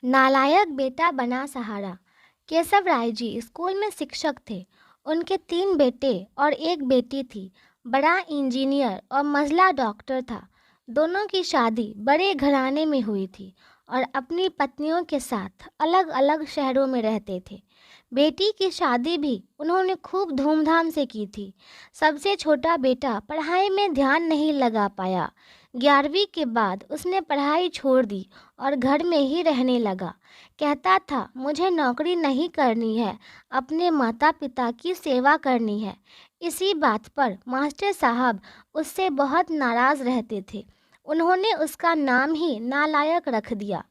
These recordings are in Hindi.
नालायक बेटा बना सहारा। केशव राय जी स्कूल में शिक्षक थे। उनके 3 बेटे और एक बेटी थी। बड़ा इंजीनियर और मझला डॉक्टर था। दोनों की शादी बड़े घराने में हुई थी और अपनी पत्नियों के साथ अलग अलग शहरों में रहते थे। बेटी की शादी भी उन्होंने खूब धूमधाम से की थी। सबसे छोटा बेटा पढ़ाई में ध्यान नहीं लगा पाया। 11वीं के बाद उसने पढ़ाई छोड़ दी और घर में ही रहने लगा। कहता था, मुझे नौकरी नहीं करनी है, अपने माता पिता की सेवा करनी है। इसी बात पर मास्टर साहब उससे बहुत नाराज़ रहते थे। उन्होंने उसका नाम ही नालायक रख दिया।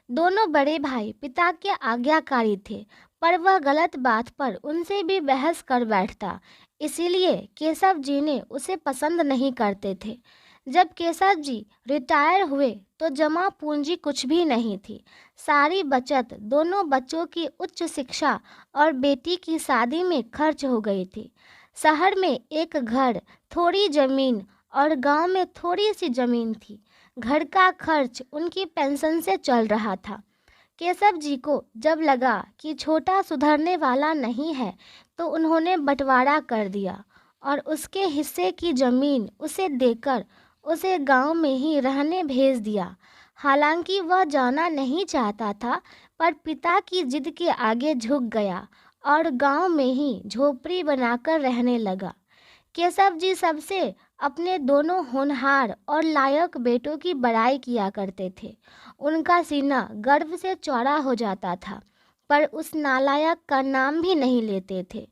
दोनों बड़े भाई पिता के आज्ञाकारी थे, पर वह गलत बात पर उनसे भी बहस कर बैठता। इसीलिए केशव जी ने उसे पसंद नहीं करते थे। जब केशव जी रिटायर हुए तो जमा पूंजी कुछ भी नहीं थी। सारी बचत दोनों बच्चों की उच्च शिक्षा और बेटी की शादी में खर्च हो गई थी। शहर में एक घर, थोड़ी जमीन और गांव में थोड़ी सी जमीन थी। घर का खर्च उनकी पेंशन से चल रहा था। केशव जी को जब लगा कि छोटा सुधरने वाला नहीं है तो उन्होंने बंटवारा कर दिया और उसके हिस्से की जमीन उसे देकर उसे गांव में ही रहने भेज दिया। हालांकि वह जाना नहीं चाहता था, पर पिता की जिद के आगे झुक गया और गांव में ही झोपड़ी बनाकर रहने लगा। केशव जी सबसे अपने दोनों होनहार और लायक बेटों की बड़ाई किया करते थे। उनका सीना गर्व से चौड़ा हो जाता था, पर उस नालायक का नाम भी नहीं लेते थे।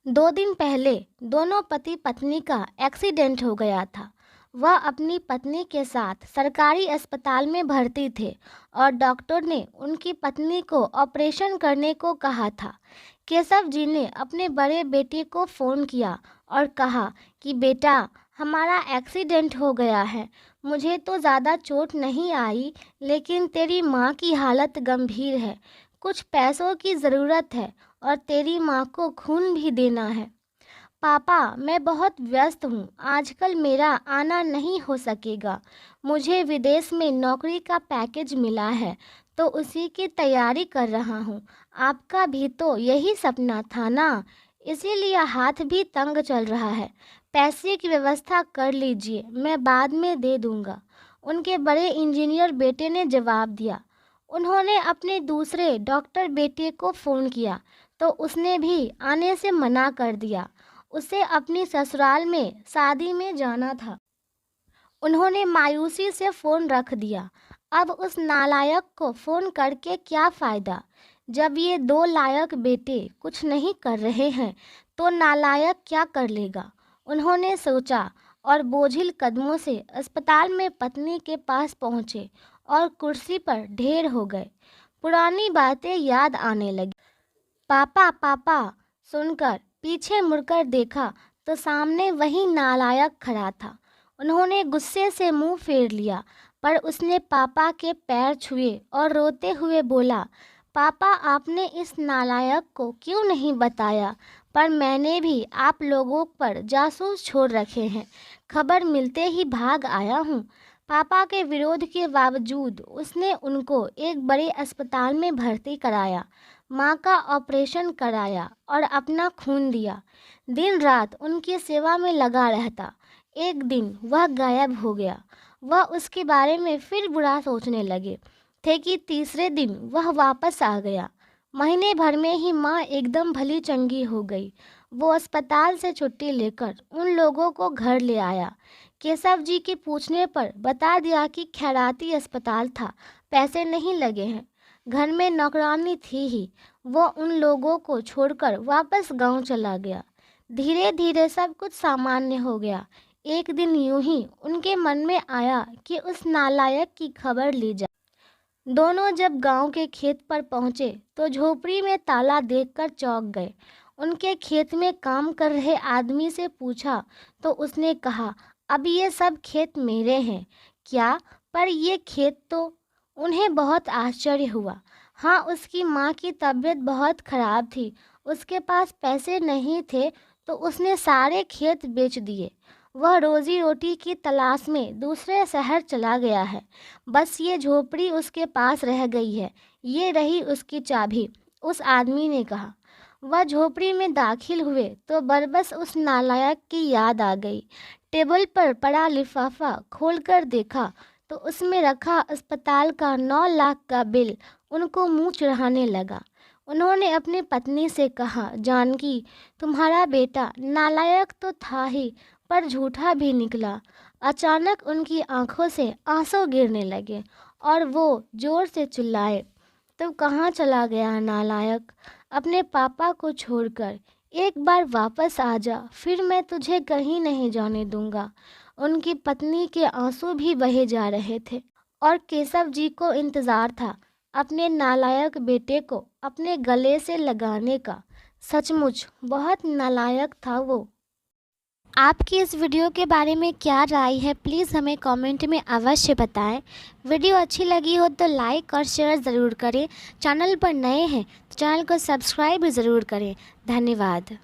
2 दिन पहले दोनों पति पत्नी का एक्सीडेंट हो गया था। वह अपनी पत्नी के साथ सरकारी अस्पताल में भर्ती थे और डॉक्टर ने उनकी पत्नी को ऑपरेशन करने को कहा था। केशव जी ने अपने बड़े बेटे को फ़ोन किया और कहा कि बेटा, हमारा एक्सीडेंट हो गया है। मुझे तो ज़्यादा चोट नहीं आई, लेकिन तेरी माँ की हालत गंभीर है। कुछ पैसों की ज़रूरत है और तेरी माँ को खून भी देना है। पापा, मैं बहुत व्यस्त हूँ, आजकल मेरा आना नहीं हो सकेगा। मुझे विदेश में नौकरी का पैकेज मिला है, तो उसी की तैयारी कर रहा हूँ। आपका भी तो यही सपना था ना, इसीलिए हाथ भी तंग चल रहा है। पैसे की व्यवस्था कर लीजिए, मैं बाद में दे दूँगा। उनके बड़े इंजीनियर बेटे ने जवाब दिया। उन्होंने अपने दूसरे डॉक्टर बेटे को फ़ोन किया तो उसने भी आने से मना कर दिया। उसे अपनी ससुराल में शादी में जाना था। उन्होंने मायूसी से फ़ोन रख दिया। अब उस नालायक को फ़ोन करके क्या फ़ायदा? जब ये 2 लायक बेटे कुछ नहीं कर रहे हैं तो नालायक क्या कर लेगा? उन्होंने सोचा और बोझिल कदमों से अस्पताल में पत्नी के पास पहुँचे और कुर्सी पर ढेर हो गए। पुरानी बातें याद आने लगी। पापा पापा सुनकर पीछे मुड़कर देखा तो सामने वही नालायक खड़ा था। उन्होंने गुस्से से मुंह फेर लिया, पर उसने पापा के पैर छुए और रोते हुए बोला, पापा, आपने इस नालायक को क्यों नहीं बताया? पर मैंने भी आप लोगों पर जासूस छोड़ रखे हैं। खबर मिलते ही भाग आया हूँ। पापा के विरोध के बावजूद उसने उनको एक बड़े अस्पताल में भर्ती कराया, माँ का ऑपरेशन कराया और अपना खून दिया। दिन रात उनकी सेवा में लगा रहता। एक दिन वह गायब हो गया। वह उसके बारे में फिर बुरा सोचने लगे थे कि तीसरे दिन वह वापस आ गया। महीने भर में ही माँ एकदम भली चंगी हो गई। वो अस्पताल से छुट्टी लेकर उन लोगों को घर ले आया। केशव जी के पूछने पर बता दिया कि खैराती अस्पताल था, पैसे नहीं लगे हैं। घर में नौकरानी थी ही। वो उन लोगों को छोड़कर वापस गांव चला गया। धीरे धीरे सब कुछ सामान्य हो गया। एक दिन यूं ही उनके मन में आया कि उस नालायक की खबर ली जाए। दोनों जब गांव के खेत पर पहुंचे तो झोपड़ी में ताला देखकर चौंक गए। उनके खेत में काम कर रहे आदमी से पूछा तो उसने कहा, अब ये सब खेत मेरे हैं क्या? पर ये खेत तो। उन्हें बहुत आश्चर्य हुआ। हाँ, उसकी माँ की तबीयत बहुत खराब थी। उसके पास पैसे नहीं थे तो उसने सारे खेत बेच दिए। वह रोजी रोटी की तलाश में दूसरे शहर चला गया है। बस ये झोपड़ी उसके पास रह गई है, ये रही उसकी चाबी, उस आदमी ने कहा। वह झोपड़ी में दाखिल हुए तो बरबस उस नालायक की याद आ गई। टेबल पर पड़ा लिफाफा खोलकर देखा तो उसमें रखा अस्पताल का 9 लाख का बिल उनको मुंह चिढ़ाने लगा। उन्होंने अपनी पत्नी से कहा, जानकी, तुम्हारा बेटा नालायक तो था ही, पर झूठा भी निकला। अचानक उनकी आंखों से आंसू गिरने लगे और वो जोर से चिल्लाए, तू कहाँ चला गया नालायक? अपने पापा को छोड़कर एक बार वापस आ जा, फिर मैं तुझे कहीं नहीं जाने दूंगा। उनकी पत्नी के आंसू भी बहे जा रहे थे और केशव जी को इंतज़ार था अपने नालायक बेटे को अपने गले से लगाने का। सचमुच बहुत नालायक था वो। आपकी इस वीडियो के बारे में क्या राय है, प्लीज़ हमें कमेंट में अवश्य बताएं। वीडियो अच्छी लगी हो तो लाइक और शेयर ज़रूर करें। चैनल पर नए हैं तो चैनल को सब्सक्राइब ज़रूर करें। धन्यवाद।